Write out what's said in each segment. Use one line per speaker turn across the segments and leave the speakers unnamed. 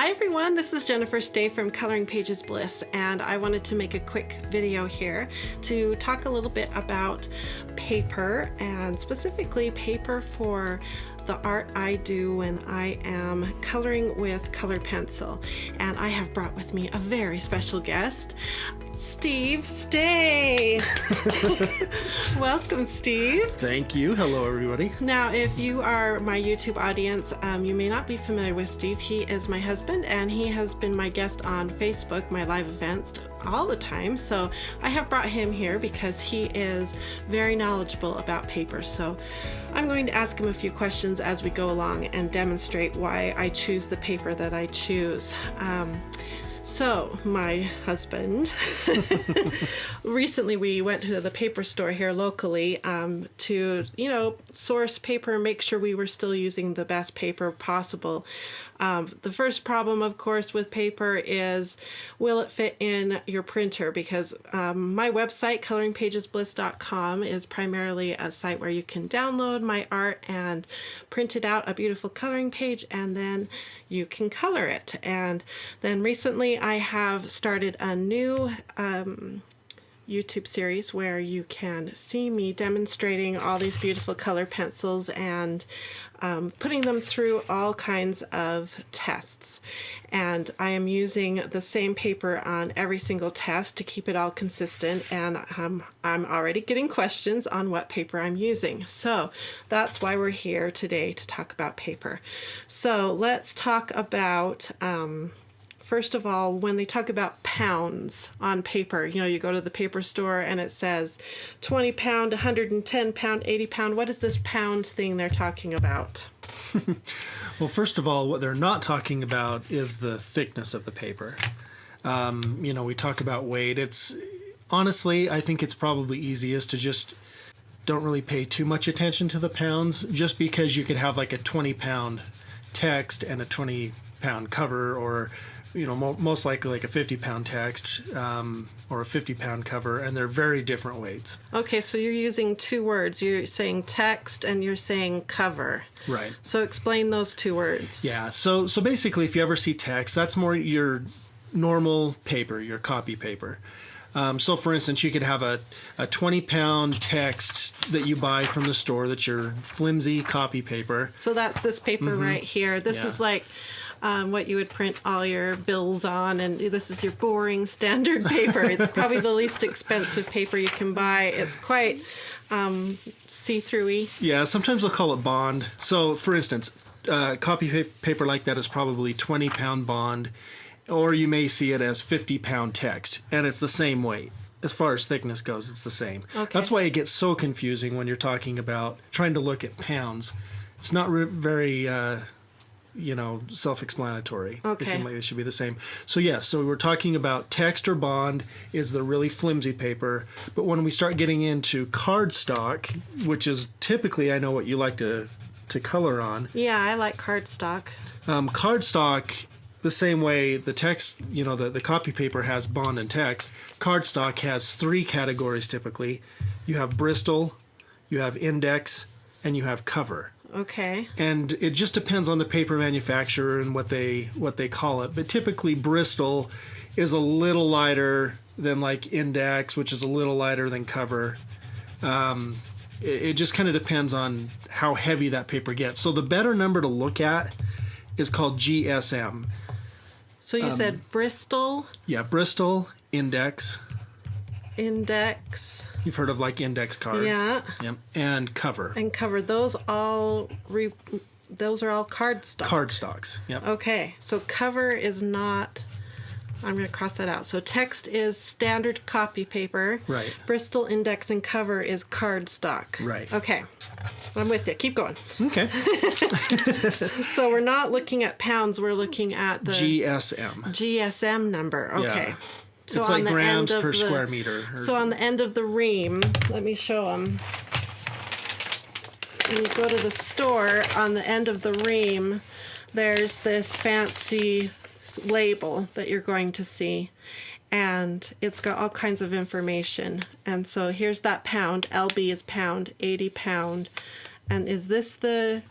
Hi everyone, this is Jennifer Stay from Coloring Pages Bliss, and I wanted to make a quick video here to talk a little bit about paper, and specifically paper for the art I do when I am coloring with colored pencil. And I have brought with me a very special guest, Steve Stay. Welcome, Steve.
Thank you. Hello, everybody.
Now, if you are my YouTube audience, you may not be familiar with Steve. He is my husband, and he has been my guest on Facebook, my live events, all the time. So I have brought him here because he is very knowledgeable about paper. So I'm going to ask him a few questions as we go along and demonstrate why I choose the paper that I choose. So my husband, recently we went to the paper store here locally to, source paper and make sure we were still using the best paper possible. The first problem, of course, with paper is, will it fit in your printer? Because my website, coloringpagesbliss.com, is primarily a site where you can download my art and print it out, a beautiful coloring page, and then you can color it. And then recently I have started a new YouTube series where you can see me demonstrating all these beautiful color pencils and putting them through all kinds of tests. And I am using the same paper on every single test to keep it all consistent, and I'm already getting questions on what paper I'm using. So that's why we're here today, to talk about paper. So let's talk about first of all, when they talk about pounds on paper, you go to the paper store and it says 20 pound, 110 pound, 80 pound. What is this pound thing they're talking about?
Well, first of all, what they're not talking about is the thickness of the paper. We talk about weight. Honestly, I think it's probably easiest to just don't really pay too much attention to the pounds, just because you could have like a 20-pound text and a 20-pound cover, or most likely like a 50-pound text or a 50-pound cover, and they're very different weights.
Okay, so you're using two words. You're saying text and you're saying cover.
Right.
So explain those two words.
Yeah, so basically if you ever see text, that's more your normal paper, your copy paper. So for instance, you could have a 20-pound text that you buy from the store, that's your flimsy copy paper.
So that's this paper right here. This is like what you would print all your bills on, and this is your boring standard paper. It's probably the least expensive paper you can buy. It's quite see-through-y.
Yeah, sometimes they'll call it bond. So for instance, copy paper like that is probably 20-pound bond, or you may see it as 50-pound text, and it's the same weight. As far as thickness goes, it's the same.
Okay.
That's why it gets so confusing when you're talking about trying to look at pounds. It's not very self-explanatory.
Okay.
They seem like they should be the same. So yes, so we're talking about text or bond is the really flimsy paper. But when we start getting into cardstock, which is typically, I know what you like to color on.
Yeah, I like cardstock.
Cardstock, the same way the text, the copy paper has bond and text, cardstock has three categories typically. You have Bristol, you have index, and you have cover.
Okay.
And it just depends on the paper manufacturer and what they call it. But typically Bristol is a little lighter than like index, which is a little lighter than cover. It just kind of depends on how heavy that paper gets. So the better number to look at is called GSM.
So you said Bristol?
Yeah, Bristol, index.
Index.
You've heard of like index cards.
Yeah.
Yep. And cover.
And cover. Those are all cardstock.
Cardstocks. Yep.
Okay. So cover is not, I'm going to cross that out. So text is standard copy paper.
Right.
Bristol, index, and cover is cardstock.
Right.
Okay. I'm with you. Keep going.
Okay.
So we're not looking at pounds. We're looking at the GSM number. Okay.
Yeah.
So
it's like grams per square meter.
So on the end of the ream, let me show them. When you go to the store, on the end of the ream, there's this fancy label that you're going to see. And it's got all kinds of information. And so here's that pound. LB is pound, 80 pound. And is this the...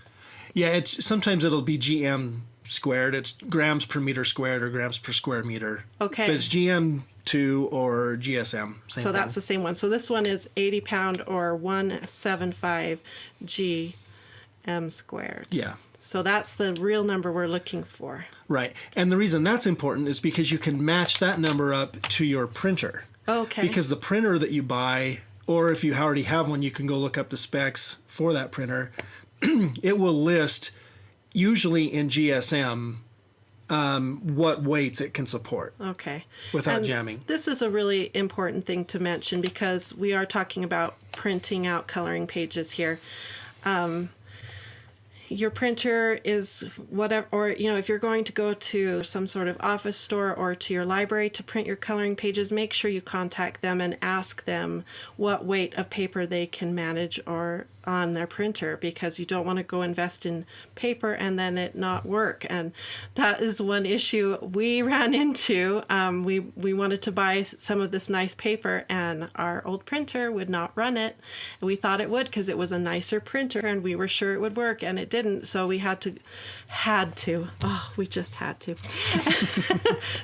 Yeah, sometimes it'll be GM squared. It's grams per meter squared or grams per square meter.
Okay.
But it's GM2 or GSM. Same
So
thing.
that's the same one. So this one is 80 pound or 175 GM squared.
Yeah.
So that's the real number we're looking for.
Right. And the reason that's important is because you can match that number up to your printer.
Okay.
Because the printer that you buy, or if you already have one, you can go look up the specs for that printer. It will list, usually in GSM, what weights it can support.
Okay.
Without
And
jamming.
This is a really important thing to mention because we are talking about printing out coloring pages here. Your printer is whatever, or if you're going to go to some sort of office store or to your library to print your coloring pages, make sure you contact them and ask them what weight of paper they can manage or on their printer, because you don't want to go invest in paper and then it not work. And that is one issue we ran into. We wanted to buy some of this nice paper and our old printer would not run it. We thought it would because it was a nicer printer and we were sure it would work, and it didn't. So we we just had to.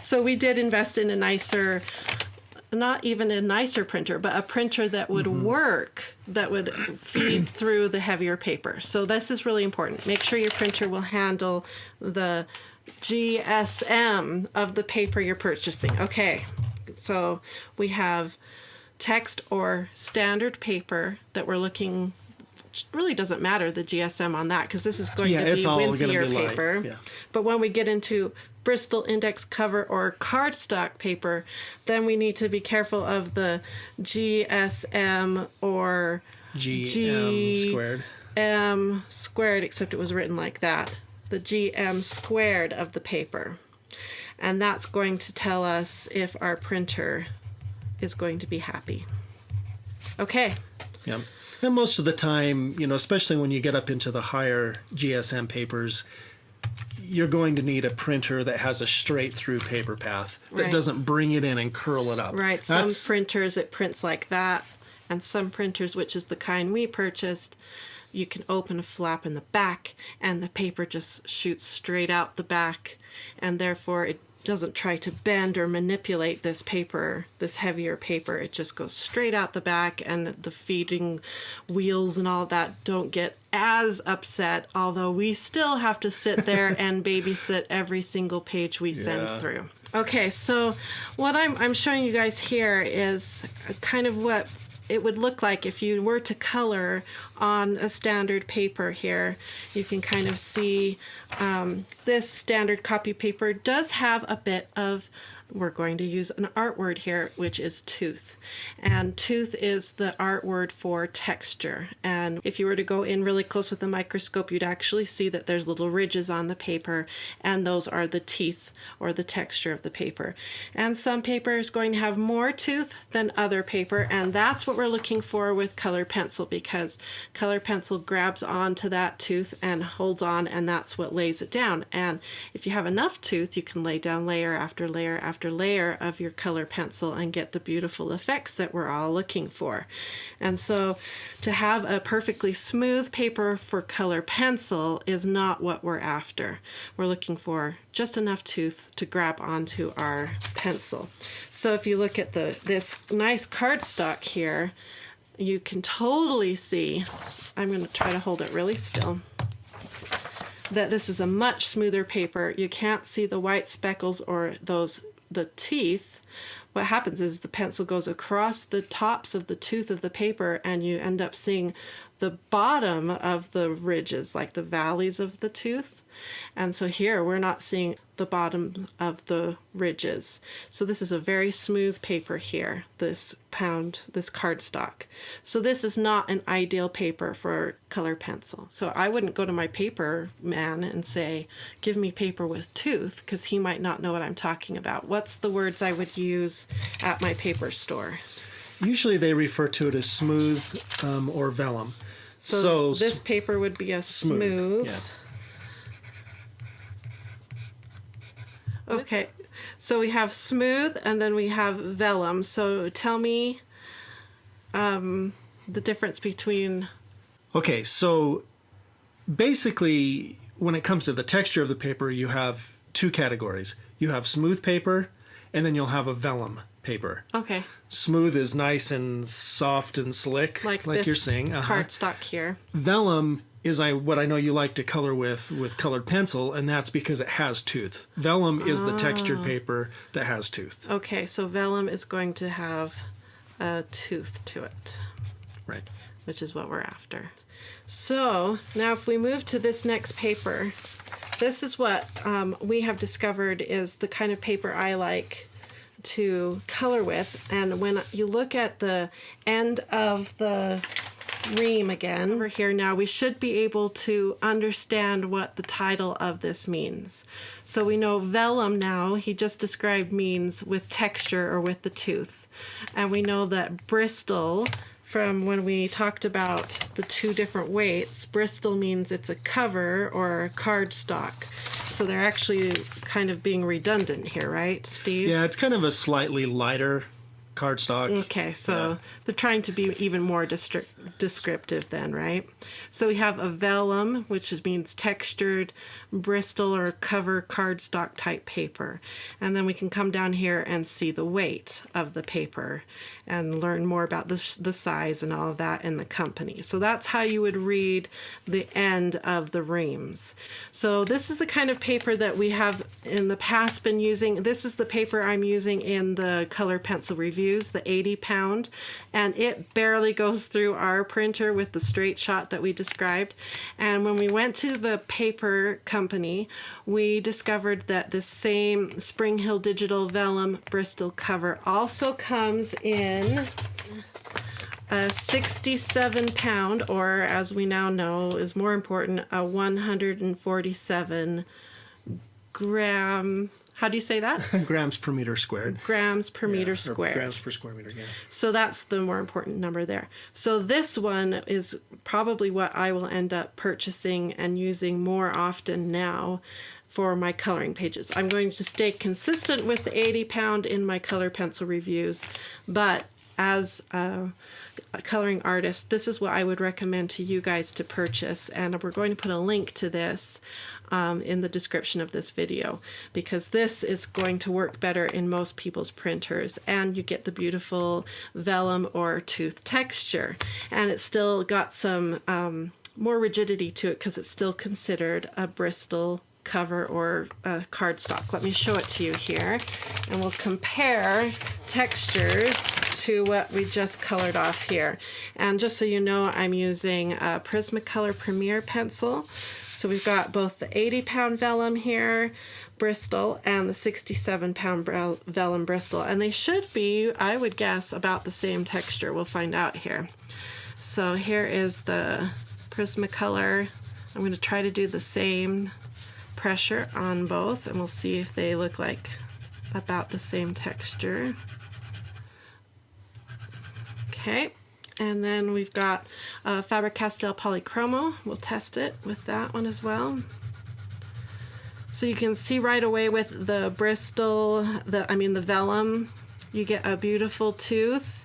So we did invest in a nicer, not even a nicer printer, but a printer that would work, that would feed through the heavier paper. So this is really important. Make sure your printer will handle the GSM of the paper you're purchasing. Okay, so we have text or standard paper that we're looking. It really doesn't matter the GSM on that because this is going to be wimpier paper.
Yeah.
But when we get into Bristol index cover or cardstock paper, then we need to be careful of the GSM or
GM
squared, except it was written like that. The GM squared of the paper. And that's going to tell us if our printer is going to be happy. Okay.
Yeah. And most of the time, especially when you get up into the higher GSM papers, you're going to need a printer that has a straight through paper path that doesn't bring it in and curl it up.
Right. Some printers, it prints like that. And some printers, which is the kind we purchased, you can open a flap in the back and the paper just shoots straight out the back. And therefore, it doesn't try to bend or manipulate this paper, this heavier paper. It just goes straight out the back, and the feeding wheels and all that don't get as upset, although we still have to sit there and babysit every single page we send through. Okay, so what I'm showing you guys here is kind of what it would look like if you were to color on a standard paper here. You can kind of see this standard copy paper does have a bit of, we're going to use an art word here, which is tooth. And tooth is the art word for texture. And if you were to go in really close with the microscope, you'd actually see that there's little ridges on the paper, and those are the teeth or the texture of the paper. And some paper is going to have more tooth than other paper, and that's what we're looking for with color pencil, because color pencil grabs onto that tooth and holds on, and that's what lays it down. And if you have enough tooth, you can lay down layer after layer after layer of your color pencil and get the beautiful effects that we're all looking for. And so to have a perfectly smooth paper for color pencil is not what we're after. We're looking for just enough tooth to grab onto our pencil. So if you look at this nice cardstock here, you can totally see, I'm going to try to hold it really still, that this is a much smoother paper. You can't see the white speckles or the teeth. What happens is the pencil goes across the tops of the tooth of the paper, and you end up seeing the bottom of the ridges, like the valleys of the tooth. And so here we're not seeing the bottom of the ridges. So this is a very smooth paper here, this cardstock. So this is not an ideal paper for color pencil. So I wouldn't go to my paper man and say, give me paper with tooth, because he might not know what I'm talking about. What's the words I would use at my paper store?
Usually they refer to it as smooth or vellum.
So this paper would be a smooth.
Yeah.
Okay, so we have smooth and then we have vellum. So tell me the difference between...
Okay, so basically when it comes to the texture of the paper, you have two categories. You have smooth paper, and then you'll have a vellum paper.
Okay.
Smooth is nice and soft and slick, like you're saying.
Cardstock here.
Vellum is what I know you like to color with colored pencil, and that's because it has tooth. Vellum is the textured paper that has tooth.
Okay, so vellum is going to have a tooth to it.
Right.
Which is what we're after. So now if we move to this next paper, this is what we have discovered is the kind of paper I like to color with. And when you look at the end of the ream again over here now, we should be able to understand what the title of this means. So we know vellum now, he just described, means with texture or with the tooth. And we know that Bristol, from when we talked about the two different weights, Bristol means it's a cover or a cardstock. So they're actually kind of being redundant here, right, Steve?
Yeah, it's kind of a slightly lighter cardstock.
Okay, so they're trying to be even more descriptive then, right? So we have a vellum, which means textured Bristol or cover cardstock type paper. And then we can come down here and see the weight of the paper and learn more about the size and all of that in the company. So that's how you would read the end of the reams. So this is the kind of paper that we have in the past been using. This is the paper I'm using in the color pencil reviews, the 80 pound, and it barely goes through our printer with the straight shot that we described. And when we went to the paper company, we discovered that the same Springhill digital vellum Bristol cover also comes in a 67 pound, or as we now know is more important, a 147 gram, how do you say that?
Grams per meter squared.
Grams per meter squared.
Grams per square meter, yeah.
So that's the more important number there. So this one is probably what I will end up purchasing and using more often now for my coloring pages. I'm going to stay consistent with the 80 pound in my color pencil reviews, but as a coloring artist, this is what I would recommend to you guys to purchase, and we're going to put a link to this in the description of this video, because this is going to work better in most people's printers, and you get the beautiful vellum or tooth texture, and it's still got some more rigidity to it because it's still considered a Bristol cover or cardstock. Let me show it to you here, and we'll compare textures to what we just colored off here. And just so you know, I'm using a Prismacolor Premier pencil. So we've got both the 80 pound vellum here, Bristol, and the 67 pound vellum Bristol, and they should be, I would guess, about the same texture. We'll find out here. So here is the Prismacolor. I'm going to try to do the same pressure on both, and we'll see if they look like about the same texture. Okay, and then we've got Faber-Castell Polychromo. We'll test it with that one as well. So you can see right away with the Bristol, the vellum, you get a beautiful tooth,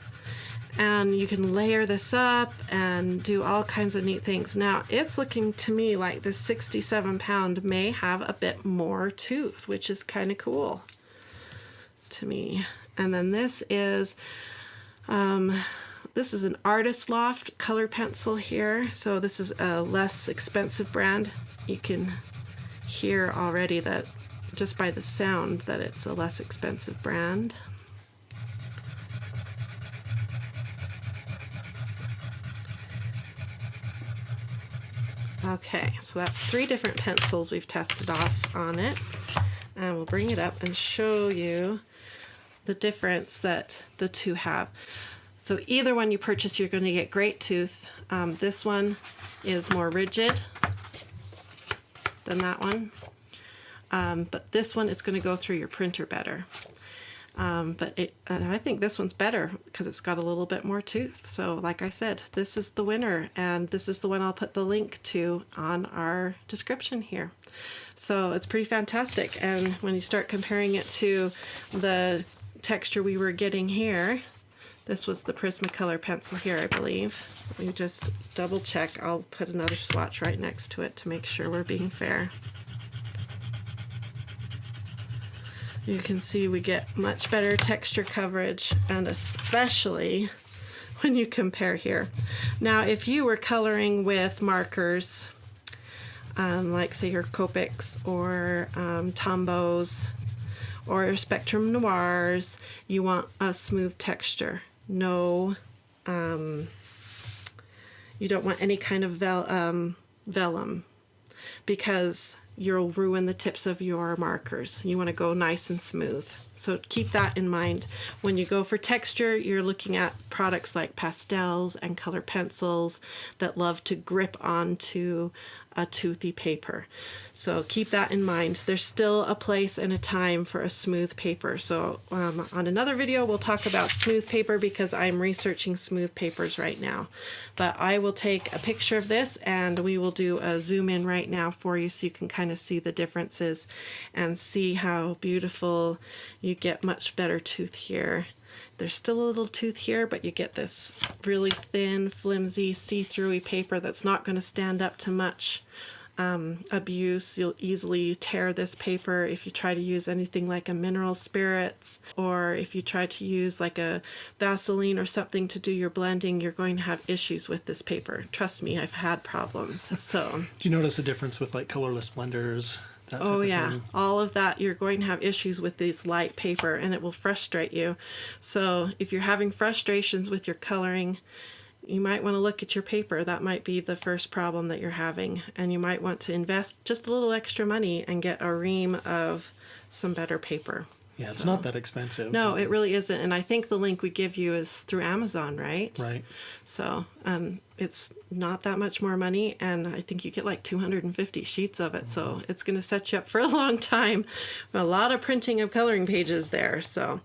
and you can layer this up and do all kinds of neat things. Now, it's looking to me like this 67 pound may have a bit more tooth, which is kind of cool to me. And then this is an Artist Loft color pencil here. So this is a less expensive brand. You can hear already that just by the sound that it's a less expensive brand. Okay, so that's 3 different pencils we've tested off on it, and we'll bring it up and show you the difference that the two have. So either one you purchase, you're going to get great tooth. This one is more rigid than that one, but this one is going to go through your printer better. I think this one's better because it's got a little bit more tooth. So like I said, this is the winner, and this is the one I'll put the link to on our description here. So it's pretty fantastic. And when you start comparing it to the texture we were getting here, This was the Prismacolor pencil here, I believe. Let me just double check. I'll put another swatch right next to it to make sure we're being fair. You can see we get much better texture coverage, and especially when you compare here. Now, if you were coloring with markers, like say your Copics or Tombos or Spectrum Noirs, you want a smooth texture. No, you don't want any kind of vellum, because you'll ruin the tips of your markers. You want to go nice and smooth. So keep that in mind. When you go for texture, you're looking at products like pastels and color pencils that love to grip onto a toothy paper. So keep that in mind. There's still a place and a time for a smooth paper. So on another video, we'll talk about smooth paper because I'm researching smooth papers right now. But I will take a picture of this and we will do a zoom in right now for you so you can kind of see the differences and see how beautiful you get. Much better tooth here. There's still a little tooth here, but you get this really thin, flimsy, see-through-y paper that's not going to stand up to much abuse. You'll easily tear this paper if you try to use anything like a mineral spirits, or if you try to use like a Vaseline or something to do your blending, you're going to have issues with this paper. Trust me, I've had problems. So
do you notice a difference with like colorless blenders?
Oh yeah, all of that, you're going to have issues with this light paper and it will frustrate you. So if you're having frustrations with your coloring, you might want to look at your paper. That might be the first problem that you're having, and you might want to invest just a little extra money and get a ream of some better paper.
Yeah, it's not that expensive.
No, it really isn't. And I think the link we give you is through Amazon, right?
Right.
So it's not that much more money, and I think you get like 250 sheets of it. So it's going to set you up for a long time. A lot of printing of coloring pages there. So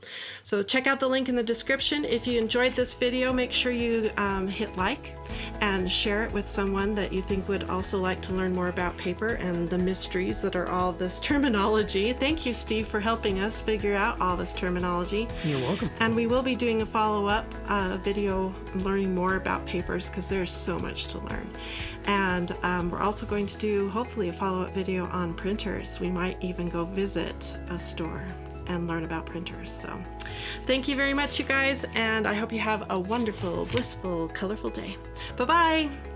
check out the link in the description. If you enjoyed this video, make sure you hit like and share it with someone that you think would also like to learn more about paper and the mysteries that are all this terminology. Thank you, Steve, for helping us figure out all this terminology.
You're welcome.
And we will be doing a follow-up video learning more about papers because there's so much to learn. And we're also going to do hopefully a follow-up video on printers. We might even go visit a store and learn about printers. So thank you very much, you guys, and I hope you have a wonderful, blissful, colorful day. Bye-bye.